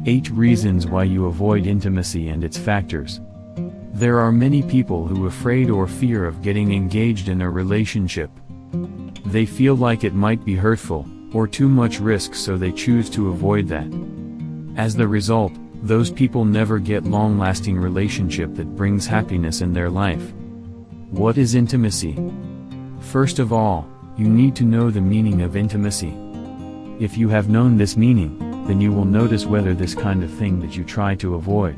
8 reasons why you avoid intimacy and its factors. There are many people who are afraid or fear of getting engaged in a relationship. They feel like it might be hurtful, or too much risk, so they choose to avoid that. As the result, those people never get long-lasting relationship that brings happiness in their life. What is intimacy? First of all, you need to know the meaning of intimacy. If you have known this meaning, then you will notice whether this kind of thing that you try to avoid.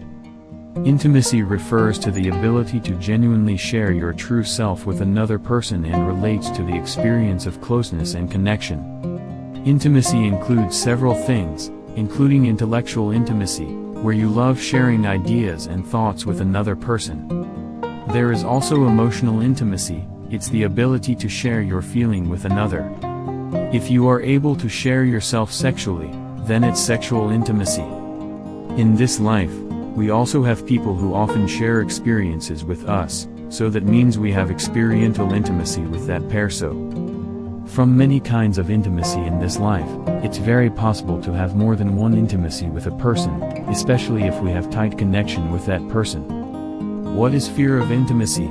Intimacy refers to the ability to genuinely share your true self with another person and relates to the experience of closeness and connection. Intimacy includes several things, including intellectual intimacy, where you love sharing ideas and thoughts with another person. There is also emotional intimacy. It's the ability to share your feeling with another. If you are able to share yourself sexually, then it's sexual intimacy. In this life, we also have people who often share experiences with us, so that means we have experiential intimacy with that person. From many kinds of intimacy in this life, it's very possible to have more than one intimacy with a person, especially if we have tight connection with that person. What is fear of intimacy?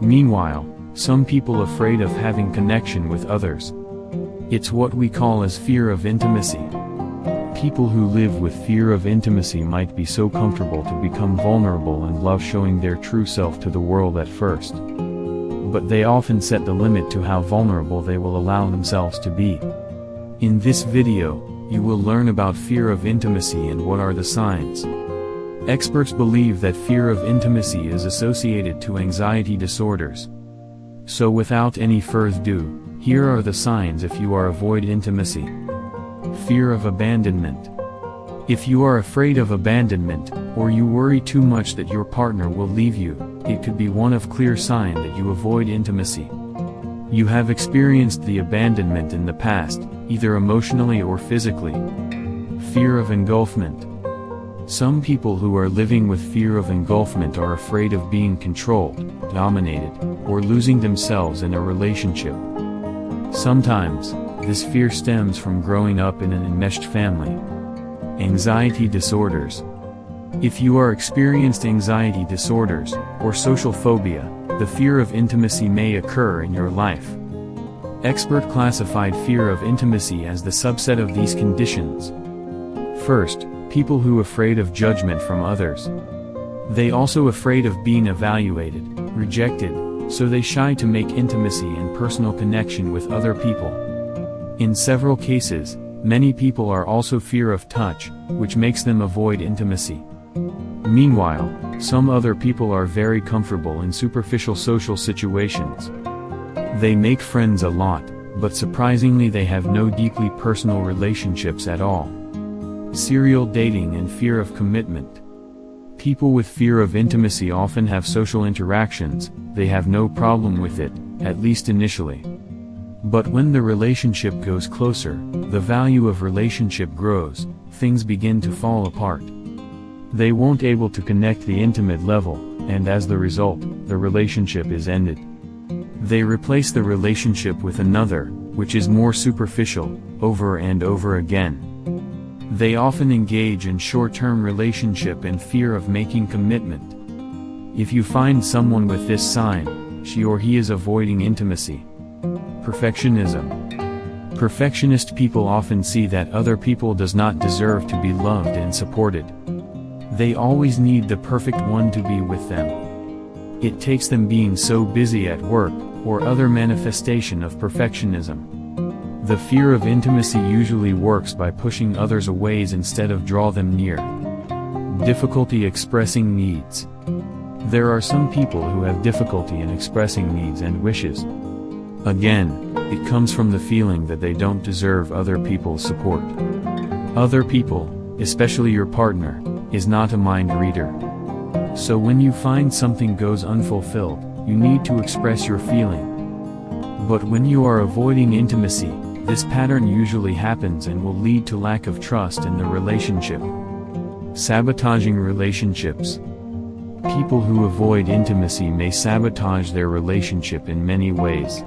Meanwhile, some people are afraid of having connection with others. It's what we call as fear of intimacy. People who live with fear of intimacy might be so comfortable to become vulnerable and love showing their true self to the world at first. But they often set the limit to how vulnerable they will allow themselves to be. In this video, you will learn about fear of intimacy and what are the signs. Experts believe that fear of intimacy is associated to anxiety disorders. So without any further ado, here are the signs if you are avoid intimacy. Fear of abandonment. If you are afraid of abandonment, or you worry too much that your partner will leave you, it could be one of clear sign that you avoid intimacy. You have experienced the abandonment in the past, either emotionally or physically. Fear of engulfment. Some people who are living with fear of engulfment are afraid of being controlled, dominated, or losing themselves in a relationship. Sometimes, this fear stems from growing up in an enmeshed family. Anxiety disorders. If you are experienced anxiety disorders, or social phobia, the fear of intimacy may occur in your life. Expert classified fear of intimacy as the subset of these conditions. First, people who are afraid of judgment from others. They also afraid of being evaluated, rejected, so they shy to make intimacy and personal connection with other people. In several cases, many people are also fear of touch, which makes them avoid intimacy. Meanwhile, some other people are very comfortable in superficial social situations. They make friends a lot, but surprisingly they have no deeply personal relationships at all. Serial dating and fear of commitment. People with fear of intimacy often have social interactions. They have no problem with it, at least initially. But when the relationship goes closer, the value of relationship grows, things begin to fall apart. They won't able to connect the intimate level, and as the result, the relationship is ended. They replace the relationship with another, which is more superficial, over and over again. They often engage in short-term relationship and fear of making commitment. If you find someone with this sign, she or he is avoiding intimacy. Perfectionism. Perfectionist people often see that other people does not deserve to be loved and supported. They always need the perfect one to be with them. It takes them being so busy at work, or other manifestation of perfectionism. The fear of intimacy usually works by pushing others away instead of draw them near. Difficulty expressing needs. There are some people who have difficulty in expressing needs and wishes. Again, it comes from the feeling that they don't deserve other people's support. Other people, especially your partner, is not a mind reader. So when you find something goes unfulfilled, you need to express your feeling. But when you are avoiding intimacy, this pattern usually happens and will lead to lack of trust in the relationship. Sabotaging relationships. People who avoid intimacy may sabotage their relationship in many ways.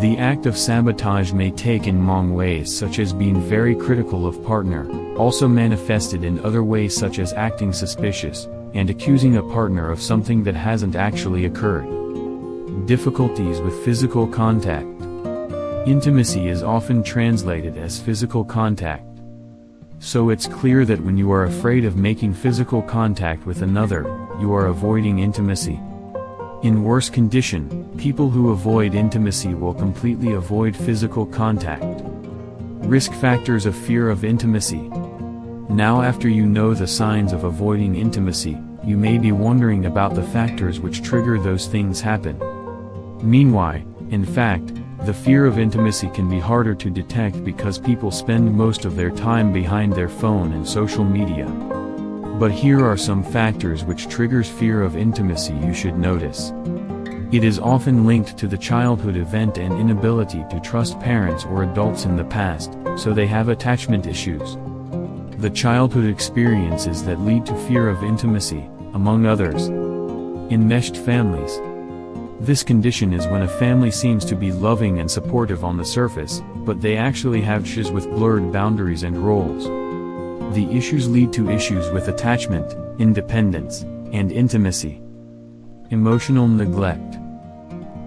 The act of sabotage may take in wrong ways, such as being very critical of partner, also manifested in other ways such as acting suspicious, and accusing a partner of something that hasn't actually occurred. Difficulties with physical contact. Intimacy is often translated as physical contact. So it's clear that when you are afraid of making physical contact with another, you are avoiding intimacy. In worse condition, people who avoid intimacy will completely avoid physical contact. Risk factors of fear of intimacy. Now, after you know the signs of avoiding intimacy, you may be wondering about the factors which trigger those things happen. Meanwhile, in fact, the fear of intimacy can be harder to detect because people spend most of their time behind their phone and social media. But here are some factors which triggers fear of intimacy you should notice. It is often linked to the childhood event and inability to trust parents or adults in the past, so they have attachment issues. The childhood experiences that lead to fear of intimacy, among others. Enmeshed families. This condition is when a family seems to be loving and supportive on the surface, but they actually have issues with blurred boundaries and roles. The issues lead to issues with attachment, independence, and intimacy. Emotional neglect.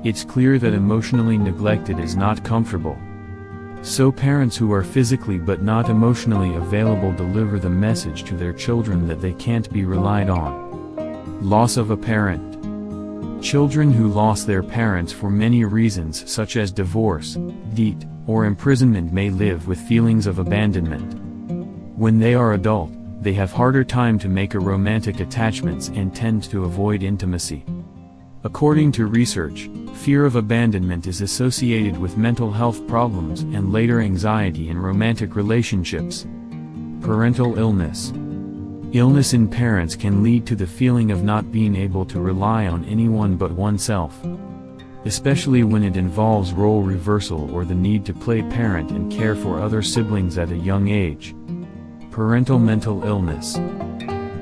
It's clear that emotionally neglected is not comfortable. So parents who are physically but not emotionally available deliver the message to their children that they can't be relied on. Loss of a parent. Children who lost their parents for many reasons such as divorce, death, or imprisonment may live with feelings of abandonment. When they are adult, they have harder time to make a romantic attachments and tend to avoid intimacy. According to research, fear of abandonment is associated with mental health problems and later anxiety in romantic relationships. Parental illness. Illness in parents can lead to the feeling of not being able to rely on anyone but oneself. Especially when it involves role reversal or the need to play parent and care for other siblings at a young age. Parental mental illness.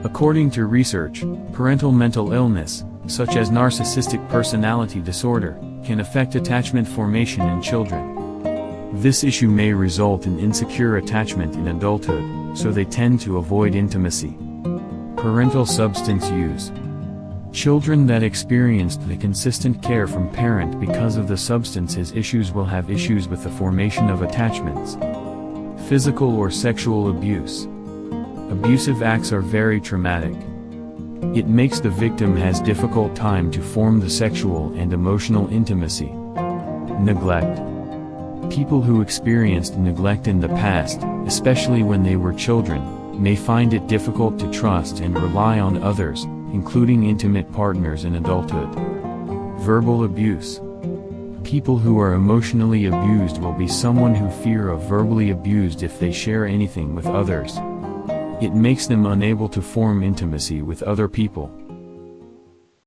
According to research, parental mental illness, such as narcissistic personality disorder, can affect attachment formation in children. This issue may result in insecure attachment in adulthood, so they tend to avoid intimacy. Parental substance use. Children that experienced the consistent care from parent because of the substances issues will have issues with the formation of attachments. Physical or sexual abuse. Abusive acts are very traumatic. It makes the victim has difficult time to form the sexual and emotional intimacy. Neglect. People who experienced neglect in the past, especially when they were children, may find it difficult to trust and rely on others, including intimate partners in adulthood. Verbal abuse. People who are emotionally abused will be someone who fear of verbally abused if they share anything with others. It makes them unable to form intimacy with other people.